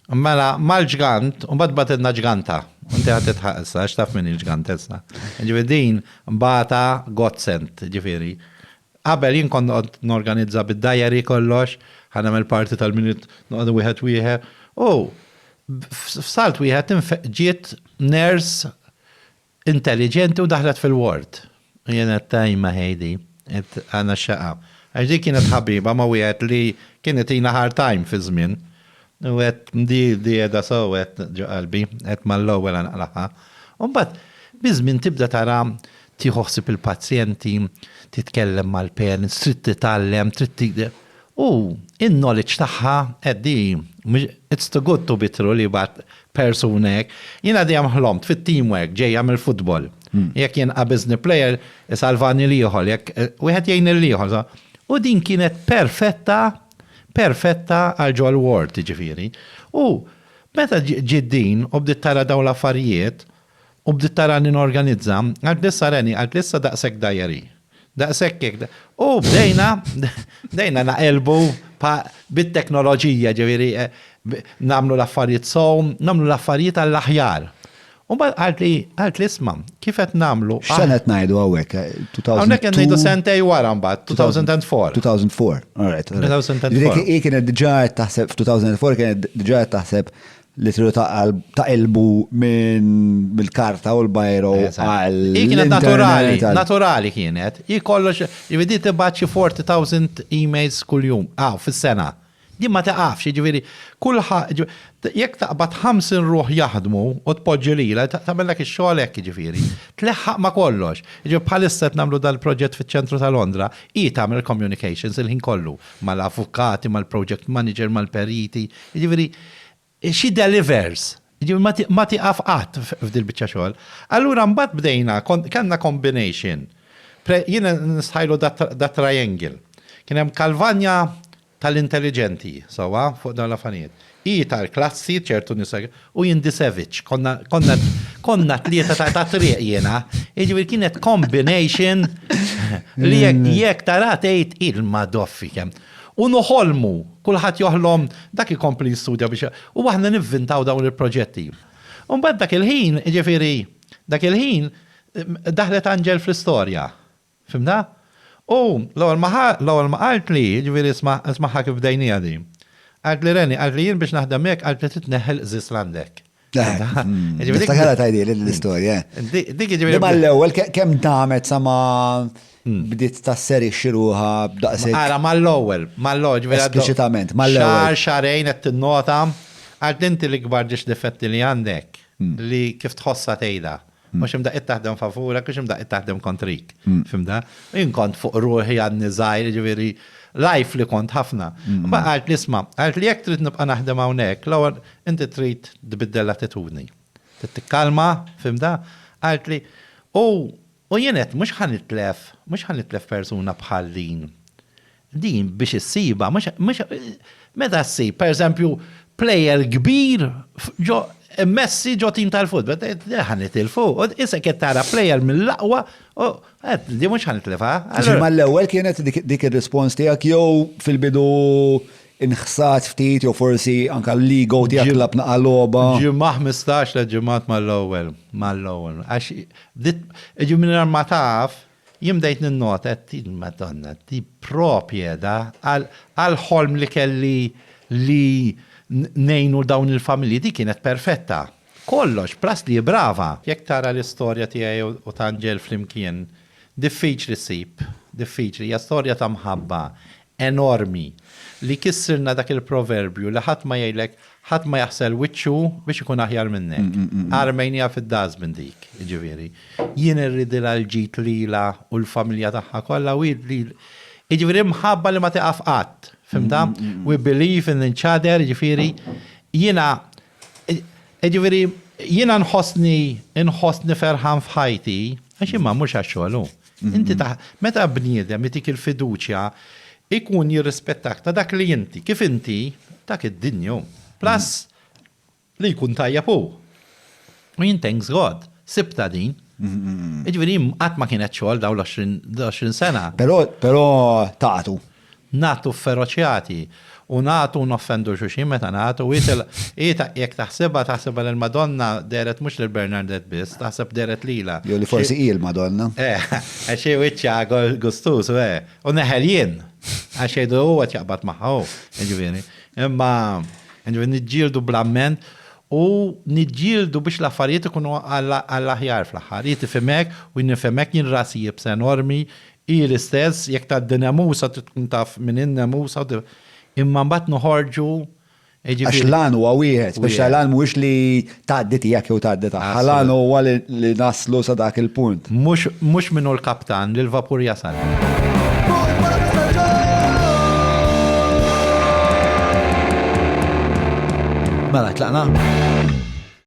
Mela, mal-ġgant, un bad batedna ġganta. Unti għatet ħaqsa, xtaf minn il-ġgant essa. Ġifiri din, bata godsent, ġifiri. Qabel jien kon n-organizza bid-dajari kollox, ħanam il-parti tal-minut noqdu wieħed. F'salt wieħed ġiet nurse intelligenti u daħlet fil-ward. Jena tajma ħejdi, għana xaqa. Għaxdi kienet ħabiba ma wieħed li kienet jina hard time fi żmien. U għet di edha so għet ġoqalbi, għet mal-lowel għanqlaħa. Umbat, bizmin tibda tara tiħoħsib il-pazjenti, titkellem mal-parents, trid titallem, trid tigde. U in-knowledge taħħa, għeddi, it's too good to be true li bat personek. Jina di ħlomt fit-teamwork ġejja mill-futbol. Jek jien business player, salvani liħol, u għet jgħin liħol. U din kienet perfetta għal ġol ward, ġifiri. U meta ġiddin u bdiet tara daw l-affarijiet u bdiet tara n-organizza, għal lissa reni, għal lissa daqsek dajari. Daqsek kek. U bdejna naqelbu bit-teknoloġija, ġifiri, namlu l-affarijiet namlu l-affarijiet għall-aħjar. U għalt li isma, kifet namlu? X'senet ngħidu hawnhekk? Hawnhekk qed ngħidu sentej wara mbagħad, 2004. 2004, all right. 2004. Kienet diġà taħseb f'2004 kienet diġà taħseb li tridu taqelbu mill-karta u l-bajro għal. Kienet naturali kienet. Kollox, jividi tibgħat xi 40,000 emails kuljum, fis-sena. Din ma taqafx, ġifieri, jekk taqbad 50 ruħ jaħdmu u tpoġġi lila, tagħmellek ix-xogħol hekk ġifieri. Tleħħaq ma kollox. Ġifieri bħalissa qed nagħmlu dal-proġett fiċ-ċentru ta' Londra, tagħmel communications il-ħin kollu mal-avukati, mal-project manager, mal-periti. Ġifieri she delivers. Ġifieri ma tiqaf qatt f'dil biċċa xogħol. Allura mbagħad bdejna, kellna combination. Jiena nistħajlu da triangle. Kien hemm Kalvanja tal-intelligenti, sawa, fuq dan l-affarijiet. Tal-klassi, ċertu nisa, u Jindisevic, konna tlieta ta' triq jena, ġifieri kienet combination li jekk tara tgħid il-madoffi kemm. U noħolmu, kulħadd joħlom dak ikompli jistudja biex u aħna nivvintaw dawn il-proġetti. U mbagħad dak il-ħin, ġifieri, daħlet Angel fl-istorja. Fimna? U l-ewwel ma qalt li, ġifieri ismaħħa kif bdejnija di. Qalt li Reni, qalt li jien biex naħdem hekk qalt li titneħħel Żislandek. Niftakara tajdi l-istorja. Dik ġifieri. Mal-ewwel kemm damet sama bdiet tasseri xiruha b'daqshekk. Ara mal-ewwel ġifieri. Espliċitament, mal-ewwel. Xarejn qed tinnota, qalt inti l-ikbar ġiex difetti li għandek li kif tħossa tgħidha. Mux imdaqit taħdem favura, kux imdaqit taħdem kontrik. Fimda? Inkont fuq ruħi għanni zaħir, ġiviri, life li kont ħafna. Ma għalt li isma, għalt li jek trid nibqa naħdem hawnhekk, l-ewwel inti trid tbiddel attitudni. Titkalma, fimda? Għalt li, u jenet, mux ħanitlef persuna bħal din. Din biex issiba, meta ssib, per eżempju, player kbir, Messi ġo tim tal-futbol, ħanit il-fuq, issa kettara player mill-laqwa, di mux ħanit il-fa. Ma l-ewel kienet dik il-respons tijak jew fil-bidu inħsat ftit, jew forsi anka l-ligo tijak labna għal-loba. Ġimmaħ 15 ġimmat mal-ewel. Għax, ġimminar ma taf, jimdejt n-nota, madonna, di propieda għal-ħolm li kelli li nejnu dawn il-familji di kienet perfetta. Kollox, plas li brava. Jekk tara l-istorja tiegħi u Angel flimkien, diffiċli sib, hija storja ta' mħabba enormi li kissirna dak il-proverbju li ħadd ma jgħidlek ħadd ma jaħsel wiċċu biex ikun aħjar minnek. Armenja fid-dazmin dik, ġifieri. Jien irridi l-ġit lila u l-familja tagħha kollha u ġifieri mħabba li ma tiqaf qatt. Fimda? We believe in each other, ġifiri, jiena nħossni ferħan f'ħajti, għax imma mux għaxxolu. Inti meta bniedem mitik il-fiduċja, ikun jirrispettak ta' dak li inti, kif inti, dak id-dinju. Plus, li jkun tajja pu. U jien thanks God, sibta din. Ġifiri, għatma kienet xogħol daw l-20 sena. Pero taħtu. Natu feroċjati. u nagħtu noffendu xuxin meta nagħtu jekk taħsibha l-Madonna deret mhux lil Bernadette biss, taħseb deret lila. Jew li forsi hi l-Madonna. Għaxej wiċċa Gustus, u neħel jien. Għaxej huwa jaqbad magħha, ġifieri. Imma niġġieldu bl-amment u niġġieldu biex l-affarijiet ikunu għall-aħjar fl-aħħar. Jitifhimek u nifhemek jien rasi jibsa enormi, l-istess, jekk ta' d-nemusa tkun taf minn in-nemusa, imma mbagħad noħorġu. Għax lan huwa wieħed, biex lan mhuwiex li tgħaddi tiegħek jew tgħaddi tagħha. Lan huwa li naslu sa dak il-punt. Mhux minnu l-kaptan li l-vapur jasal. Mela, tlaqna?